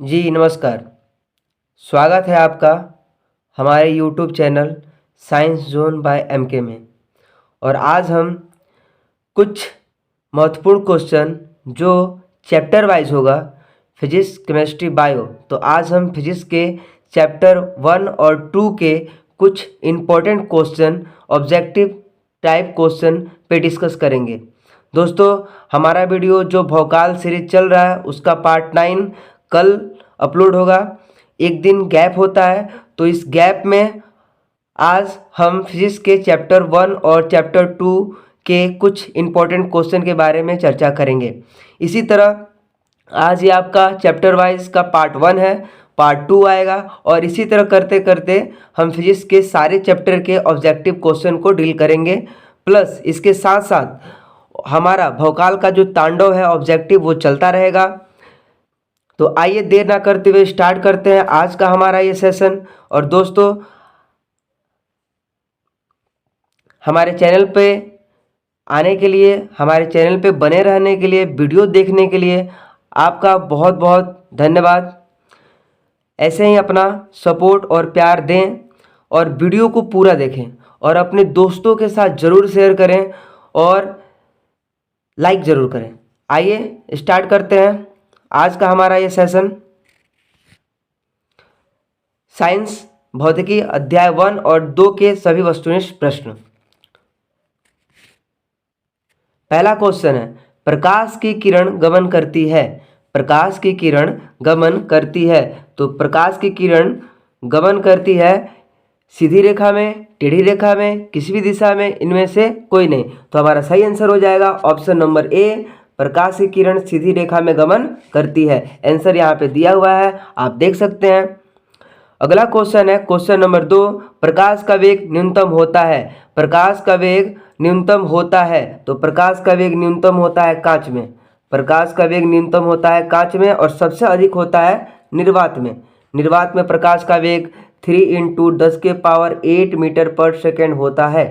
जी नमस्कार। स्वागत है आपका हमारे YouTube channel science zone by MK में। और आज हम कुछ महत्वपूर्ण क्वेश्चन जो चैप्टर वाइज होगा, फिजिक्स केमिस्ट्री बायो, तो आज हम फिजिक्स के चैप्टर 1 और 2 के कुछ important question, objective type question पे डिस्कस करेंगे। दोस्तों, हमारा वीडियो जो भौकाल सीरीज चल रहा है उसका पार्ट 9 कल अपलोड होगा। एक दिन गैप होता है, तो इस गैप में आज हम फिजिक्स के चैप्टर 1 और चैप्टर 2 के कुछ इम्पोर्टेंट क्वेश्चन के बारे में चर्चा करेंगे। इसी तरह आज ये आपका चैप्टर वाइज का पार्ट 1 है, पार्ट 2 आएगा, और इसी तरह करते करते हम फिजिक्स के सारे चैप्टर के ऑब्जेक्टिव क्वेश्चन को डील करेंगे। प्लस इसके साथ साथ हमारा भौकाल का जो तांडव है ऑब्जेक्टिव वो चलता रहेगा। तो आइए देर ना करते हुए स्टार्ट करते हैं आज का हमारा ये सेशन। और दोस्तों, हमारे चैनल पे आने के लिए, हमारे चैनल पे बने रहने के लिए, वीडियो देखने के लिए आपका बहुत बहुत धन्यवाद। ऐसे ही अपना सपोर्ट और प्यार दें और वीडियो को पूरा देखें और अपने दोस्तों के साथ ज़रूर शेयर करें और लाइक ज़रूर करें। आइए स्टार्ट करते हैं आज का हमारा ये सेशन। साइंस भौतिकी अध्याय 1 और 2 के सभी वस्तुनिष्ठ प्रश्न। पहला क्वेश्चन है, प्रकाश की किरण गमन करती है। प्रकाश की किरण गमन करती है, तो प्रकाश की किरण गमन करती है सीधी रेखा में, टेढ़ी रेखा में, किसी भी दिशा में, इनमें से कोई नहीं। तो हमारा सही आंसर हो जाएगा ऑप्शन नंबर ए, प्रकाश की किरण सीधी रेखा में गमन करती है। आंसर यहाँ पे दिया हुआ है, आप देख सकते हैं। अगला क्वेश्चन है क्वेश्चन नंबर 2, प्रकाश का वेग न्यूनतम होता है। प्रकाश का वेग न्यूनतम होता है, तो प्रकाश का वेग न्यूनतम होता है कांच में। प्रकाश का वेग न्यूनतम होता है कांच में और सबसे अधिक होता है निर्वात में। निर्वात में प्रकाश का वेग 3 × 10⁸ मीटर पर सेकेंड होता है।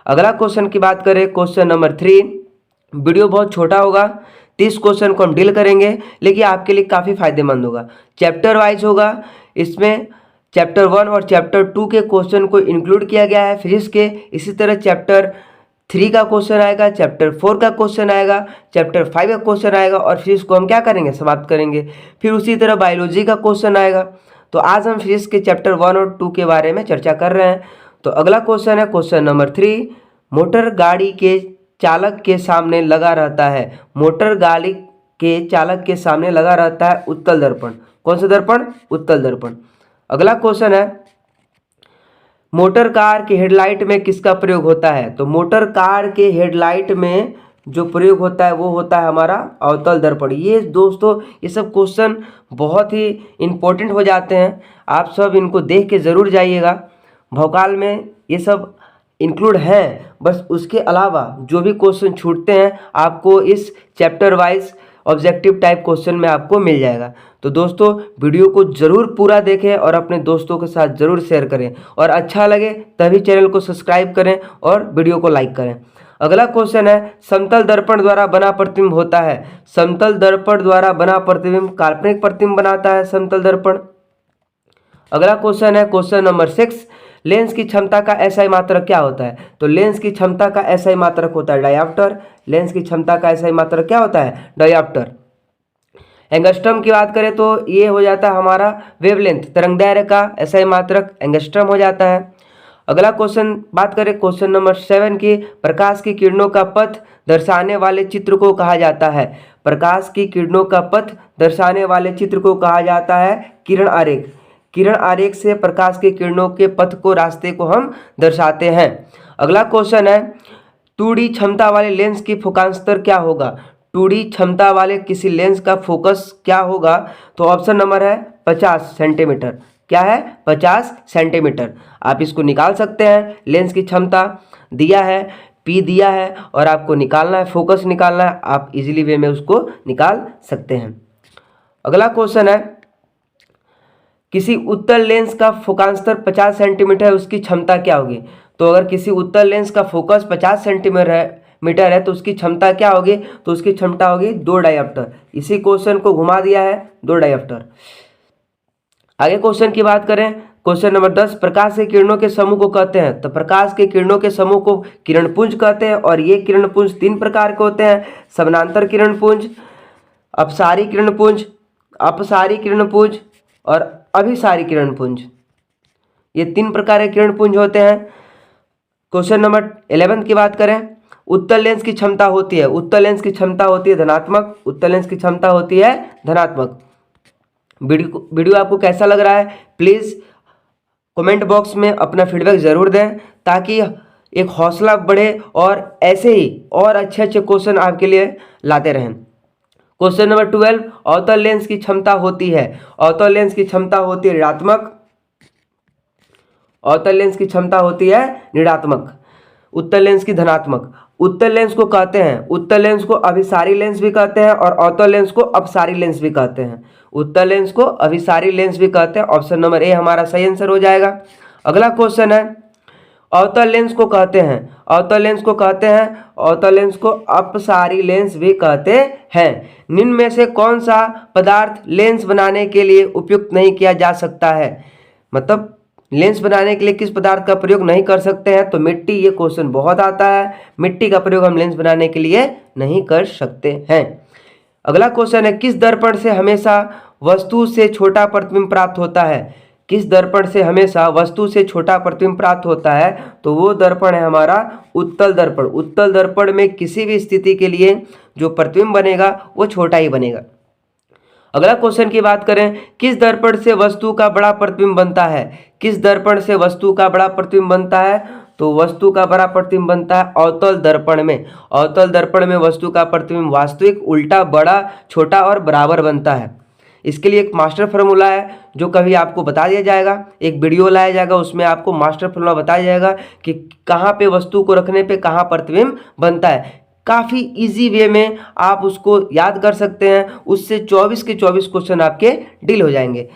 अगला क्वेश्चन की बात करें, क्वेश्चन नंबर 3, वीडियो बहुत छोटा होगा, 30 क्वेश्चन को हम डील करेंगे, लेकिन आपके लिए काफ़ी फायदेमंद होगा। चैप्टर वाइज होगा, इसमें चैप्टर 1 और चैप्टर 2 के क्वेश्चन को इंक्लूड किया गया है फिजिक्स के। इसी तरह चैप्टर 3 का क्वेश्चन आएगा, चैप्टर 4 का क्वेश्चन आएगा, चैप्टर 5 का क्वेश्चन आएगा, और फिजिक्स को हम क्या करेंगे, समाप्त करेंगे। फिर उसी तरह बायोलॉजी का क्वेश्चन आएगा। तो आज हम फिजिक्स के चैप्टर 1 और 2 के बारे में चर्चा कर रहे हैं। तो अगला क्वेश्चन है क्वेश्चन नंबर 3, मोटर गाड़ी के चालक के सामने लगा रहता है। मोटर गाड़ी के चालक के सामने लगा रहता है उत्तल दर्पण। कौन सा दर्पण? उत्तल दर्पण। अगला क्वेश्चन है, मोटर कार के हेडलाइट में किसका प्रयोग होता है। तो मोटर कार के हेडलाइट में जो प्रयोग होता है वो होता है हमारा अवतल दर्पण। ये दोस्तों, ये सब क्वेश्चन बहुत ही इम्पोर्टेंट हो जाते हैं, आप सब इनको देख के ज़रूर जाइएगा। भौकाल में ये सब इंक्लूड हैं, बस उसके अलावा जो भी क्वेश्चन छूटते हैं आपको इस chapter wise objective type question में आपको मिल जाएगा। तो दोस्तों, वीडियो को ज़रूर पूरा देखें और अपने दोस्तों के साथ ज़रूर शेयर करें, और अच्छा लगे तभी चैनल को सब्सक्राइब करें और वीडियो को लाइक करें। अगला क्वेश्चन है, समतल दर्पण द्वारा बना प्रतिबिंब होता है। समतल दर्पण द्वारा बना प्रतिबिंब काल्पनिक प्रतिबिंब बनाता है समतल दर्पण। अगला क्वेश्चन है क्वेश्चन नंबर 6, लेंस की क्षमता का एसआई मात्रक क्या होता है। तो लेंस की क्षमता का एसआई मात्रक होता है डायऑप्टर। लेंस की क्षमता का एसआई मात्रक क्या होता है? डायऑप्टर। एंगस्ट्रम की बात करें तो ये हो जाता है हमारा वेवलेंथ, तरंगदैर्घ्य का एसआई मात्रक एंगस्ट्रम हो जाता है। अगला क्वेश्चन बात करें क्वेश्चन नंबर 7 की, प्रकाश की किरणों का पथ दर्शाने वाले चित्र को कहा जाता है। प्रकाश की किरणों का पथ दर्शाने वाले चित्र को कहा जाता है किरण आरेख। किरण आरेख से प्रकाश की किरणों के पथ को, रास्ते को हम दर्शाते हैं। अगला क्वेश्चन है, 2D क्षमता वाले लेंस की फोकस स्तर क्या होगा। 2D क्षमता वाले किसी लेंस का फोकस क्या होगा। तो ऑप्शन नंबर है 50 सेंटीमीटर। क्या है? 50 सेंटीमीटर। आप इसको निकाल सकते हैं, लेंस की क्षमता दिया है, P दिया है, और आपको निकालना है, फोकस निकालना है, आप इजीली वे में उसको निकाल सकते हैं। अगला क्वेश्चन है, किसी उत्तल लेंस का फोकांतर 50 सेंटीमीटर है, उसकी क्षमता क्या होगी। तो अगर किसी उत्तल लेंस का फोकस 50 सेंटीमीटर मीटर है तो उसकी क्षमता क्या होगी, तो उसकी क्षमता होगी 2 डायोप्टर। इसी क्वेश्चन को घुमा दिया है 2 डायोप्टर। आगे क्वेश्चन की बात करें, क्वेश्चन नंबर 10, प्रकाश के किरणों के समूह को कहते हैं। तो प्रकाश के किरणों के समूह को किरणपुंज कहते हैं और ये किरणपुंज 3 प्रकार के होते हैं, समानांतर किरणपुंज, अपसारी किरणपुंज, अपसारी किरणपुंज और अभिसारी किरणपुंज। ये 3 प्रकार के किरणपुंज होते हैं। क्वेश्चन नंबर 11 की बात करें, उत्तल लेंस की क्षमता होती है, उत्तल लेंस की क्षमता होती है धनात्मक, उत्तल लेंस की क्षमता होती है धनात्मक। वीडियो आपको कैसा लग रहा है प्लीज़ कमेंट बॉक्स में अपना फीडबैक ज़रूर दें, ताकि एक हौसला बढ़े और ऐसे ही और अच्छे अच्छे क्वेश्चन आपके लिए लाते रहें। क्वेश्चन नंबर 12, अवतल लेंस की क्षमता होती है, अवतल लेंस की क्षमता होती है ऋणात्मक, अवतल लेंस की क्षमता होती है ऋणात्मक, उत्तल लेंस की धनात्मक। उत्तल लेंस को कहते हैं, उत्तल लेंस को अभिसारी लेंस भी कहते हैं और अवतल लेंस को अपसारी लेंस भी कहते हैं। उत्तल लेंस को अभिसारी लेंस भी कहते हैं। ऑप्शन नंबर ए हमारा सही आंसर हो जाएगा। अगला क्वेश्चन है, अवतल लेंस को कहते हैं, अवतल लेंस को कहते हैं, अवतल लेंस को अपसारी लेंस भी कहते हैं। निम्न में से कौन सा पदार्थ लेंस बनाने के लिए उपयुक्त नहीं किया जा सकता है, मतलब लेंस बनाने के लिए किस पदार्थ का प्रयोग नहीं कर सकते हैं, तो मिट्टी। ये क्वेश्चन बहुत आता है, मिट्टी का प्रयोग हम लेंस बनाने के लिए नहीं कर सकते हैं। अगला क्वेश्चन है, किस दर्पण से हमेशा वस्तु से छोटा प्रतिबिंब प्राप्त होता है, किस दर्पण से हमेशा वस्तु से छोटा प्रतिबिंब प्राप्त होता है, तो वो दर्पण है हमारा उत्तल दर्पण। उत्तल दर्पण में किसी भी स्थिति के लिए जो प्रतिबिंब बनेगा वो छोटा ही बनेगा। अगला क्वेश्चन की बात करें, किस दर्पण से वस्तु का बड़ा प्रतिबिंब बनता है, किस दर्पण से वस्तु का बड़ा प्रतिबिंब बनता है, तो वस्तु का बड़ा प्रतिबिंब बनता है अवतल दर्पण में। अवतल दर्पण में वस्तु का प्रतिबिंब वास्तविक, उल्टा, बड़ा, छोटा और बराबर बनता है। इसके लिए एक मास्टर फार्मूला है जो कभी आपको बता दिया जाएगा, एक वीडियो लाया जाएगा, उसमें आपको मास्टर फार्मूला बताया जाएगा कि कहाँ पे वस्तु को रखने पे कहाँ प्रतिबिंब बनता है। काफ़ी इजी वे में आप उसको याद कर सकते हैं, उससे 24 के 24 क्वेश्चन आपके डील हो जाएंगे।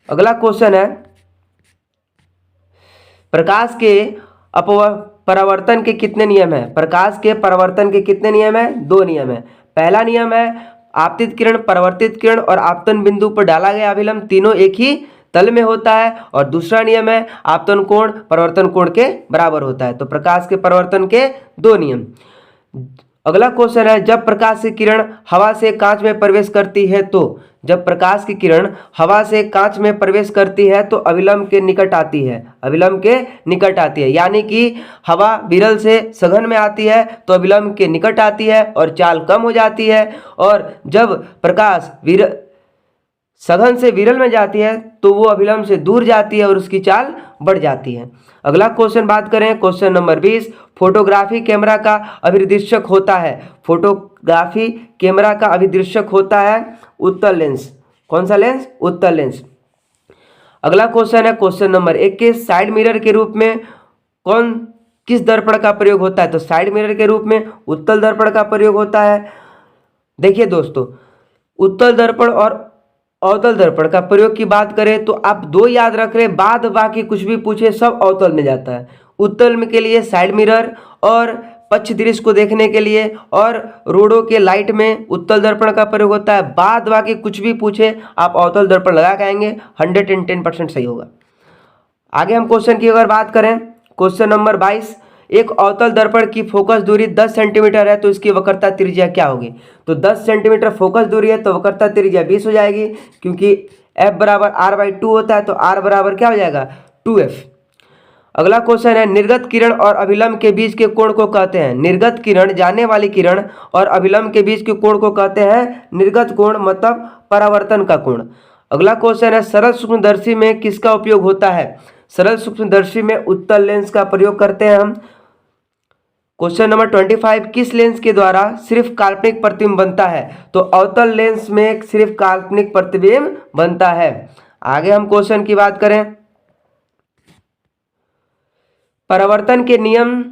अगला क्वेश्चन है, प्रकाश के परावर्तन के कितने नियम हैं, प्रकाश के परावर्तन के कितने नियम हैं, 2 नियम है। पहला नियम है आपतित किरण, परावर्तित किरण और आपतन बिंदु पर डाला गया अभिलंब तीनों एक ही तल में होता है, और दूसरा नियम है आपतन कोण परावर्तन कोण के बराबर होता है। तो प्रकाश के परावर्तन के 2 नियम। अगला क्वेश्चन है, जब प्रकाश की किरण हवा से कांच में प्रवेश करती है तो, जब प्रकाश की किरण हवा से कांच में प्रवेश करती है तो अभिलंब के निकट आती है, अभिलंब के निकट आती है, यानी कि हवा विरल से सघन में आती है तो अभिलंब के निकट आती है और चाल कम हो जाती है, और जब प्रकाश सघन से विरल में जाती है तो वो अभिलंब से दूर जाती है और उसकी चाल बढ़ जाती है। अगला क्वेश्चन बात करें, क्वेश्चन नंबर 20, फोटोग्राफी कैमरा का अभिदृश्यक होता है, फोटोग्राफी कैमरा का अभिदृश्यक होता है उत्तल लेंस। कौन सा लेंस, उत्तल लेंस। अगला क्वेश्चन है क्वेश्चन नंबर 21, साइड मिरर के रूप में किस दर्पण का प्रयोग होता है, तो साइड मिरर के रूप में उत्तल दर्पण का प्रयोग होता है। देखिए दोस्तों, उत्तल दर्पण और अवतल दर्पण का प्रयोग की बात करें तो आप 2 याद रख रहे, बाद बाकी कुछ भी पूछे सब अवतल में जाता है। उत्तल में के लिए साइड मिरर और पक्ष दृश्य को देखने के लिए और रोडों के लाइट में उत्तल दर्पण का प्रयोग होता है। बाद बाकी कुछ भी पूछे आप अवतल दर्पण लगा के आएंगे, 110% सही होगा। आगे हम क्वेश्चन की अगर बात करें, क्वेश्चन नंबर 22, एक अवतल दर्पण की फोकस दूरी 10 सेंटीमीटर है तो इसकी वक्रता त्रिज्या क्या होगी, तो 10 सेंटीमीटर फोकस दूरी है तो वक्रता त्रिज्या 20 हो जाएगी, क्योंकि f बराबर r/2 होता है तो r बराबर क्या हो जाएगा 2f। अगला क्वेश्चन है, निर्गत किरण और अभिलंब के बीच के कोण को कहते हैं, निर्गत किरण जाने वाली किरण और अभिलंब के बीच के कोण को कहते हैं निर्गत कोण, मतलब परावर्तन का कोण। अगला क्वेश्चन है, सरल सूक्ष्मदर्शी में किसका उपयोग होता है, सरल सूक्ष्मदर्शी में उत्तल लेंस का प्रयोग करते हैं हम। क्वेश्चन नंबर 25, किस लेंस के द्वारा सिर्फ काल्पनिक प्रतिबिंब बनता है, तो अवतल लेंस में सिर्फ काल्पनिक प्रतिबिंब बनता है। आगे हम क्वेश्चन की बात करें, परावर्तन के नियम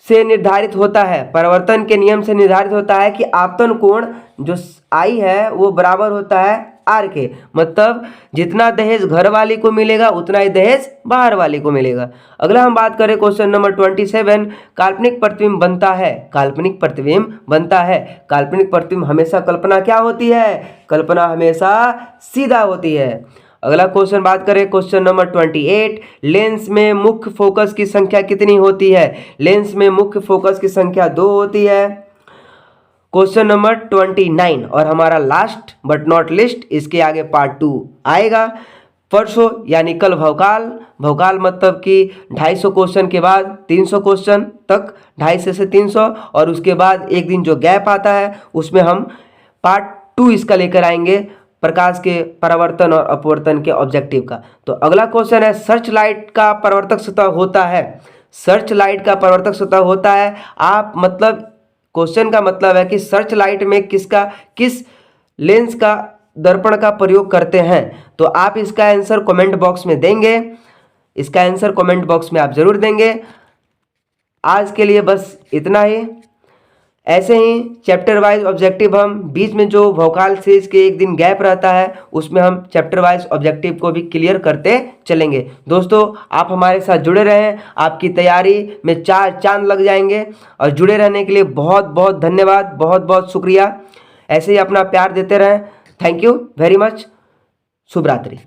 से निर्धारित होता है, परावर्तन के नियम से निर्धारित होता है कि आपतन कोण जो आई है वो बराबर होता है आर के। मतलब जितना दहेज घर वाली को मिलेगा उतना ही दहेज बाहर वाली को मिलेगा। अगला हम बात करें क्वेश्चन नंबर 27, काल्पनिक प्रतिबिंब बनता है। काल्पनिक प्रतिबिंब बनता है। काल्पनिक प्रतिबिंब हमेशा कल्पना क्या होती है? कल्पना हमेशा सीधा होती है। अगला क्वेश्चन बात करें क्वेश्चन नंबर 28, लेंस में मुख्य फोकस की संख्या कितनी होती है? लेंस में मुख्य फोकस की संख्या 2 होती है। क्वेश्चन नंबर 29 और हमारा लास्ट बट नॉट लिस्ट, इसके आगे पार्ट 2 आएगा। परसों यानी कल भवकाल। भवकाल मतलब कि 250 क्वेश्चन के बाद 300 क्वेश्चन तक, 250 से 300, और उसके बाद एक दिन जो गैप आता है उसमें हम पार्ट 2 इसका लेकर आएंगे, प्रकाश के परावर्तन और अपवर्तन के ऑब्जेक्टिव का। तो अगला क्वेश्चन है, सर्च लाइट का परावर्तक सतह होता है। सर्च लाइट का परावर्तक सतह होता है। आप मतलब क्वेश्चन का मतलब है कि सर्च लाइट में किस लेंस का दर्पण का प्रयोग करते हैं। तो आप इसका आंसर कमेंट बॉक्स में देंगे। इसका आंसर कमेंट बॉक्स में आप जरूर देंगे। आज के लिए बस इतना ही। ऐसे ही चैप्टर वाइज ऑब्जेक्टिव हम बीच में जो वोकाल सीरीज के एक दिन गैप रहता है उसमें हम चैप्टर वाइज ऑब्जेक्टिव को भी क्लियर करते चलेंगे। दोस्तों आप हमारे साथ जुड़े रहें, आपकी तैयारी में 4 चांद लग जाएंगे। और जुड़े रहने के लिए बहुत बहुत धन्यवाद, बहुत बहुत शुक्रिया। ऐसे ही अपना प्यार देते रहें। Thank you very much. शुभ रात्रि।